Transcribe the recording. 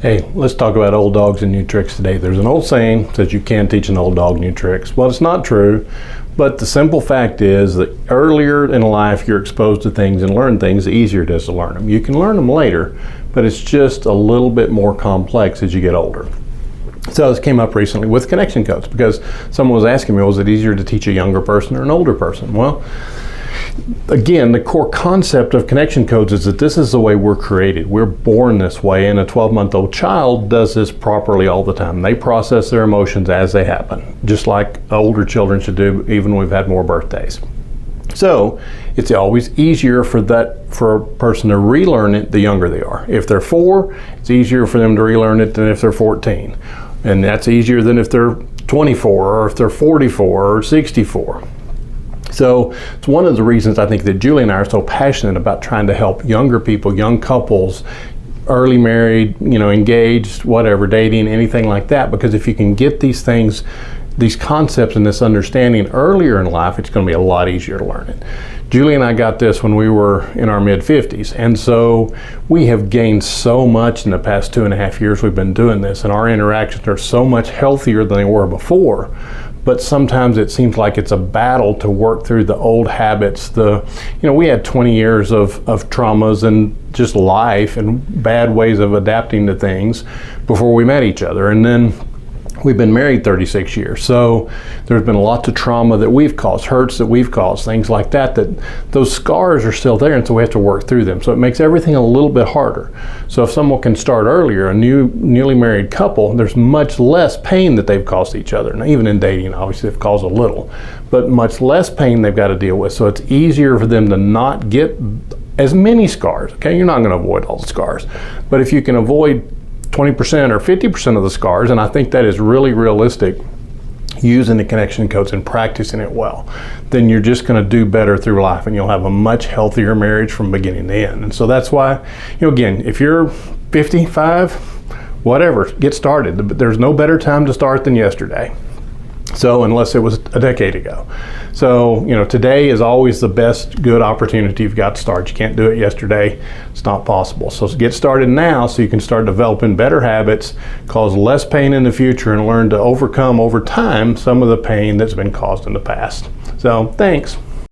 Hey, let's talk about old dogs and new tricks today. There's an old saying that says you can't teach an old dog new tricks. Well, it's not true, but the simple fact is that earlier in life you're exposed to things and learn things, the easier it is to learn them. You can learn them later, but it's just a little bit more complex as you get older. So this came up recently with connection codes because someone was asking me, was it easier to teach a younger person or an older person? Well, again, the core concept of connection codes is that this is the way we're created. We're born this way, and a 12-month-old child does this properly all the time. They process their emotions as they happen, just like older children should do, even when we've had more birthdays. So it's always easier for a person to relearn it the younger they are. If they're 4, it's easier for them to relearn it than if they're 14. And that's easier than if they're 24 or if they're 44 or 64. So it's one of the reasons I think that Julie and I are so passionate about trying to help younger people, young couples, early married, engaged, whatever, dating, anything like that. Because if you can get these things, these concepts and this understanding earlier in life, it's going to be a lot easier to learn it. Julie and I got this when we were in our mid-50s, and so we have gained so much in the past 2.5 years we've been doing this, and our interactions are so much healthier than they were before. But sometimes it seems like it's a battle to work through the old habits. We had 20 years of traumas and just life and bad ways of adapting to things before we met each other. And then we've been married 36 years. So there's been lots of trauma that we've caused, hurts that we've caused, things like that those scars are still there, and so we have to work through them. So it makes everything a little bit harder. So if someone can start earlier, a newly married couple, there's much less pain that they've caused each other. Now, even in dating, obviously they've caused a little, but much less pain they've got to deal with. So it's easier for them to not get as many scars. Okay, you're not going to avoid all the scars, but if you can avoid 20% or 50% of the scars, and I think that is really realistic, using the connection codes and practicing it well, then you're just going to do better through life, and you'll have a much healthier marriage from beginning to end. And so that's why, again, if you're 55, whatever, get started. There's no better time to start than yesterday. So unless it was a decade ago. So, today is always the best good opportunity you've got to start. You can't do it yesterday. It's not possible. So get started now so you can start developing better habits, cause less pain in the future, and learn to overcome over time some of the pain that's been caused in the past. So thanks.